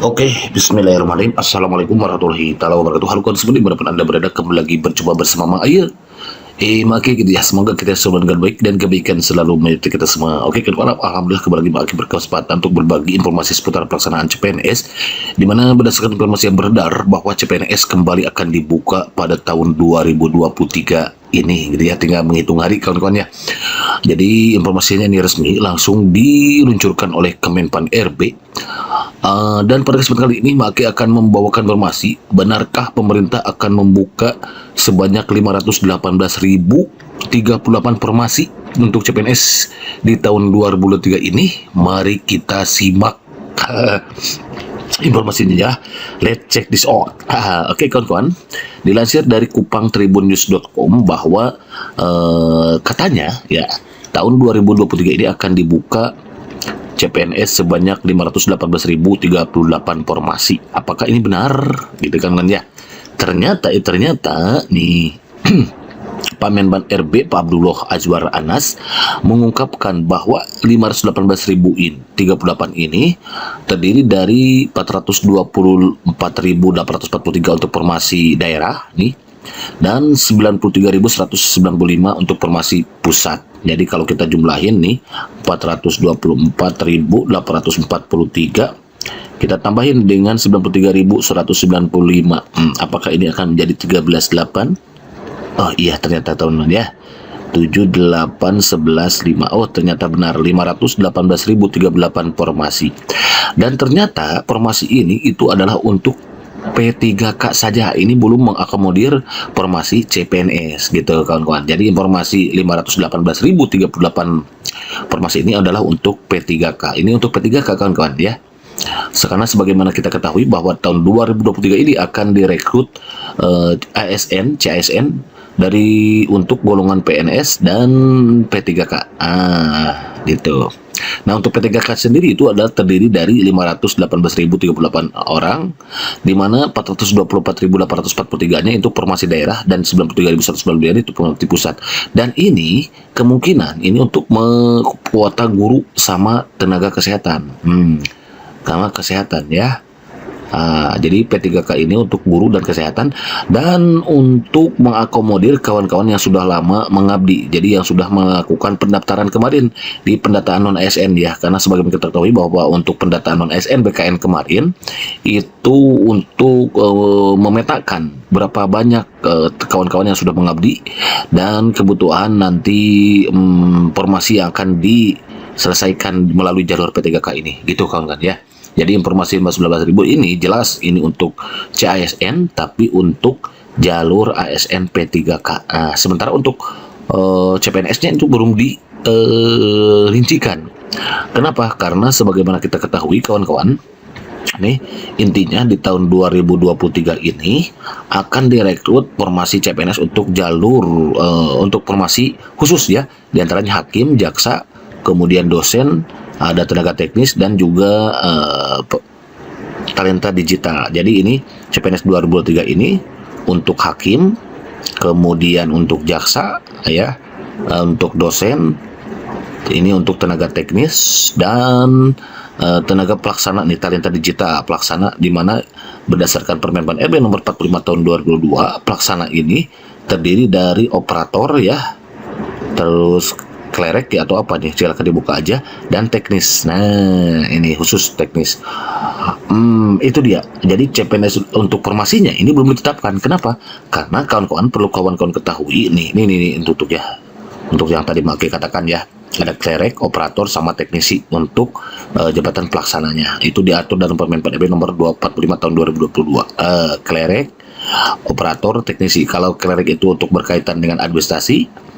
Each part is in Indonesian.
Oke, bismillahirrahmanirrahim. Assalamualaikum warahmatullahi taala wabarakatuh. Halo kawan semua dimanapun anda berada, kembali lagi berjumpa bersama Mak Aye. Maki gitu ya, semoga kita semua dengan baik dan kebaikan selalu menyertai kita semua. Oke, kawan, alhamdulillah kembali lagi Mak Aye berkesempatan untuk berbagi informasi seputar pelaksanaan CPNS, di mana berdasarkan informasi yang beredar bahwa CPNS kembali akan dibuka pada tahun 2023 ini, gitu ya, tinggal menghitung hari kawan-kawan ya. Jadi informasinya ini resmi langsung diluncurkan oleh Kemenpan RB. Dan pada kesempatan kali ini Maki akan membawakan informasi, benarkah pemerintah akan membuka sebanyak 518.038 formasi untuk CPNS di tahun 2023 ini? Mari kita simak informasinya ya. Let's check this out. Oke kawan-kawan, dilansir dari kupangtribunnews.com bahwa katanya ya tahun 2023 ini akan dibuka CPNS sebanyak 518.038 formasi. Apakah ini benar? Gitu kan ya. Ternyata nih Pak Menpan RB Pak Abdullah Azwar Anas mengungkapkan bahwa 518.038 ini terdiri dari 424.843 untuk formasi daerah nih, dan 93.195 untuk formasi pusat. Jadi kalau kita jumlahin nih 424.843 kita tambahin dengan 93.195. Apakah ini akan menjadi 13.8? Oh iya, ternyata tahun ya 7811.5. Oh ternyata benar, 518.038 formasi. Dan ternyata formasi ini itu adalah untuk P3K saja, ini belum mengakomodir formasi CPNS gitu kawan-kawan. Jadi informasi 518.038 formasi ini adalah untuk P3K. Ini untuk P3K kawan-kawan ya. Karena sebagaimana kita ketahui bahwa tahun 2023 ini akan direkrut ASN, CASN dari untuk golongan PNS dan P3K. Gitu. Nah, untuk P3K sendiri itu adalah terdiri dari 518.038 orang, di mana 424.843-nya itu formasi daerah dan 93.199 itu formasi pusat. Dan ini kemungkinan ini untuk kuota guru sama tenaga kesehatan. Sama kesehatan ya. Jadi P3K ini untuk guru dan kesehatan, dan untuk mengakomodir kawan-kawan yang sudah lama mengabdi, jadi yang sudah melakukan pendaftaran kemarin di pendataan non ASN ya. Karena sebagaimana kita ketahui bahwa untuk pendataan non ASN BKN kemarin itu untuk memetakan berapa banyak kawan-kawan yang sudah mengabdi dan kebutuhan nanti formasi yang akan diselesaikan melalui jalur P3K ini, gitu kawan-kawan ya. Jadi informasi 519.000 ini jelas ini untuk CASN, tapi untuk jalur ASN P3K. Sementara untuk CPNS-nya itu belum dirincikan. Kenapa? Karena sebagaimana kita ketahui kawan-kawan, nih intinya di tahun 2023 ini akan direkrut formasi CPNS untuk jalur untuk formasi khusus ya, diantaranya hakim, jaksa, kemudian dosen, ada tenaga teknis, dan juga talenta digital. Jadi ini CPNS 2023 ini untuk hakim, kemudian untuk jaksa ya, untuk dosen, ini untuk tenaga teknis, dan tenaga pelaksana nih, talenta digital pelaksana, di mana berdasarkan Permenpan RB nomor 45 tahun 2022, pelaksana ini terdiri dari operator ya, terus klerek ya, atau apa nih, silakan dibuka aja, dan teknis. Nah ini khusus teknis. Itu dia. Jadi CPNS untuk formasinya ini belum ditetapkan. Kenapa? Karena kawan-kawan perlu kawan-kawan ketahui nih untuk ya, untuk yang tadi Maki katakan ya, ada klerek, operator, sama teknisi untuk jabatan pelaksananya. Itu diatur dalam Permenpan RB nomor 245 tahun 2022. Klerek, operator, teknisi. Kalau klerek itu untuk berkaitan dengan administrasi,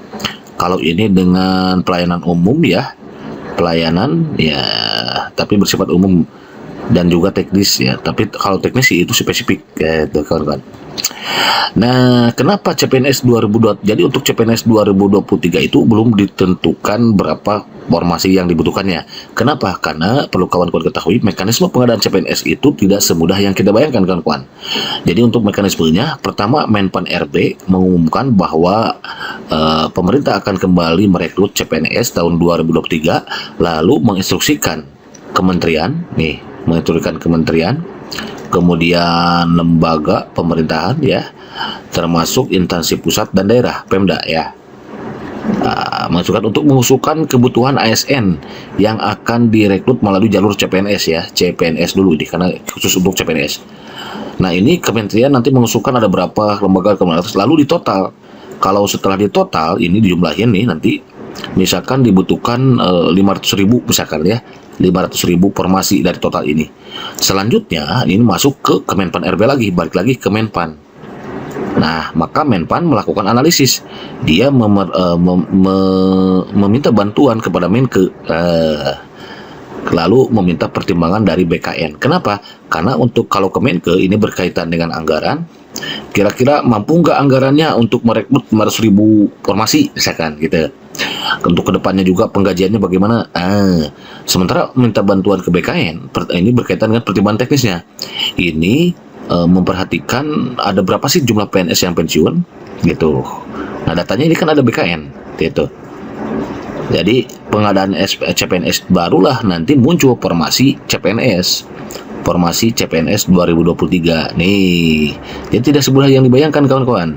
kalau ini dengan pelayanan umum ya, pelayanan ya, tapi bersifat umum, dan juga teknis ya. Tapi kalau teknisi itu spesifik gitu kawan-kawan. Nah, kenapa CPNS 2020? Jadi untuk CPNS 2023 itu belum ditentukan berapa formasi yang dibutuhkannya. Kenapa? Karena perlu kawan-kawan ketahui, mekanisme pengadaan CPNS itu tidak semudah yang kita bayangkan kawan-kawan. Jadi untuk mekanismenya, pertama Menpan RB mengumumkan bahwa pemerintah akan kembali merekrut CPNS tahun 2023, lalu menginstruksikan kementerian kemudian lembaga pemerintahan ya, termasuk instansi pusat dan daerah, Pemda ya. Masukan untuk mengusulkan kebutuhan ASN yang akan direkrut melalui jalur CPNS ya, CPNS dulu ini karena khusus untuk CPNS. Nah ini kementerian nanti mengusulkan ada berapa lembaga kementerian, lalu ditotal. Kalau setelah ditotal ini dijumlahin nih nanti, misalkan dibutuhkan 500.000 misalkan ya, 500.000 formasi dari total ini. Selanjutnya ini masuk ke Kemenpan RB lagi, balik lagi ke Menpan. Nah, maka Menpan melakukan analisis. Dia meminta bantuan kepada Menke, lalu meminta pertimbangan dari BKN. Kenapa? Karena untuk kalau Kemenke ini berkaitan dengan anggaran, kira-kira mampu nggak anggarannya untuk merekrut 500.000 formasi, misalkan gitu. Untuk kedepannya juga penggajiannya bagaimana? Sementara minta bantuan ke BKN, ini berkaitan dengan pertimbangan teknisnya. Ini memperhatikan ada berapa sih jumlah PNS yang pensiun gitu. Nah datanya ini kan ada BKN gitu. Jadi pengadaan CPNS barulah nanti muncul formasi CPNS 2023 nih. Jadi tidak semudah yang dibayangkan kawan-kawan.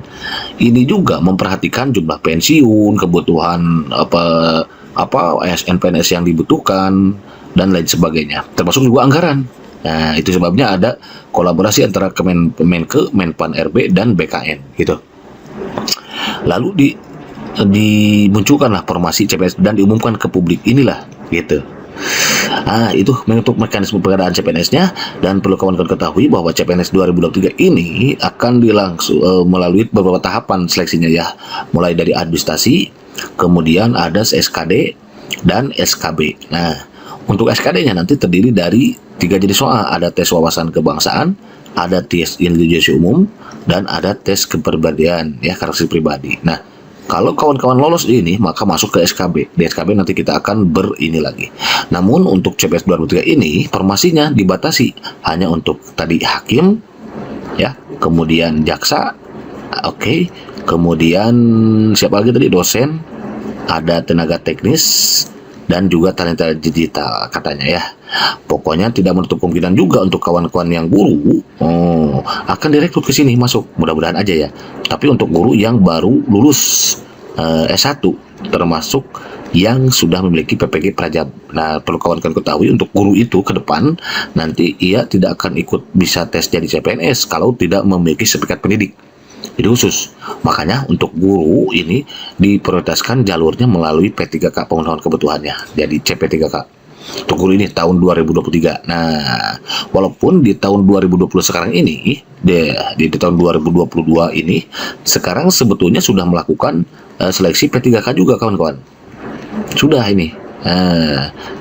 Ini juga memperhatikan jumlah pensiun, kebutuhan apa ASN PNS yang dibutuhkan dan lain sebagainya, termasuk juga anggaran. Nah, itu sebabnya ada kolaborasi antara Kemenke, Menpan RB, dan BKN gitu. Lalu dimunculkanlah formasi CPNS dan diumumkan ke publik inilah gitu. Itu untuk mekanisme pengadaan CPNS-nya, dan perlu kawan-kawan ketahui bahwa CPNS 2023 ini akan melalui beberapa tahapan seleksinya ya, mulai dari administrasi, kemudian ada SKD dan SKB. Nah, untuk SKD-nya nanti terdiri dari 3 jenis soal, ada tes wawasan kebangsaan, ada tes intelijensi umum, dan ada tes kepribadian ya, karakteristik pribadi. Nah, kalau kawan-kawan lolos ini maka masuk ke SKB. Di SKB nanti kita akan ini lagi. Namun untuk CPNS 2023 ini formasinya dibatasi hanya untuk tadi hakim ya, kemudian jaksa, kemudian siapa lagi tadi, dosen, ada tenaga teknis, dan juga talenta digital katanya ya. Pokoknya tidak menutup kemungkinan juga untuk kawan-kawan yang guru akan direkrut ke sini masuk, mudah-mudahan aja ya. Tapi untuk guru yang baru lulus S1, termasuk yang sudah memiliki PPG Prajab. Nah, perlu kawan-kawan ketahui untuk guru itu ke depan nanti ia tidak akan ikut bisa tes jadi CPNS kalau tidak memiliki sertifikat pendidik. Jadi khusus. Makanya untuk guru ini diprioritaskan jalurnya melalui P3K, pemenuhan kebutuhannya. Jadi CP3K. Untuk guru ini tahun 2023. Nah, walaupun di tahun 2020 sekarang ini, di tahun 2022 ini, sekarang sebetulnya sudah melakukan seleksi P3K juga kawan-kawan. Sudah ini.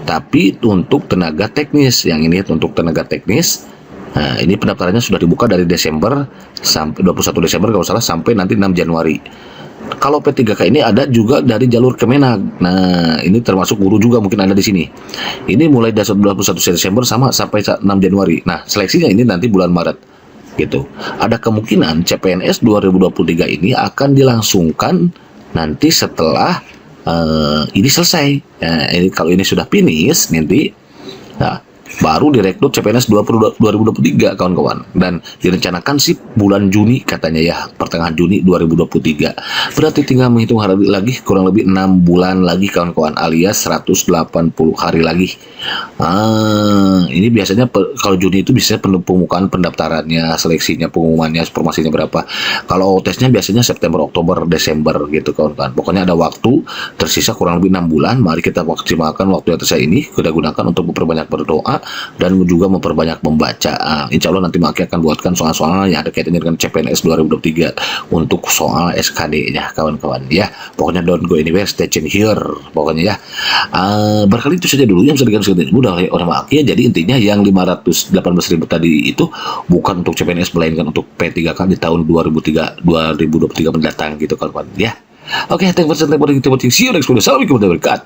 Tapi untuk tenaga teknis, yang ini untuk tenaga teknis. Nah, ini pendaftarannya sudah dibuka dari Desember sampai 21 Desember kalau salah, sampai nanti 6 Januari. Kalau P3K ini ada juga dari jalur Kemenag. Nah, ini termasuk guru juga mungkin ada di sini. Ini mulai dari 21 Desember sampai 6 Januari. Nah, seleksinya ini nanti bulan Maret gitu. Ada kemungkinan CPNS 2023 ini akan dilangsungkan nanti setelah ini selesai. Nah, ini kalau ini sudah finish nanti, nah, baru direkrut CPNS 2023 kawan-kawan, dan direncanakan sih bulan Juni katanya ya, pertengahan Juni 2023. Berarti tinggal menghitung hari lagi, kurang lebih 6 bulan lagi kawan-kawan, alias 180 hari lagi. Ini biasanya kalau Juni itu biasanya pembukaan pendaftarannya, seleksinya, pengumumannya, informasinya berapa. Kalau tesnya biasanya September, Oktober, Desember gitu kawan-kawan. Pokoknya ada waktu tersisa kurang lebih 6 bulan. Mari kita maksimalkan waktu yang tersisa ini, kita gunakan untuk memperbanyak berdoa dan juga memperbanyak membaca. Insya Allah nanti Maki akan buatkan soal-soal yang ada kaitannya dengan CPNS 2023 untuk soal SKD-nya kawan-kawan ya. Pokoknya don't go anywhere, stay tuned here pokoknya ya. Barangkali itu saja dulu yang bisa dikatakan mudah oleh orang Maki ya. Jadi intinya yang 518.000 tadi itu bukan untuk CPNS, melainkan untuk P3K di tahun 2023 mendatang gitu kawan-kawan ya. Oke, thank you for watching. See you next video. Assalamualaikum warahmatullahi wabarakatuh.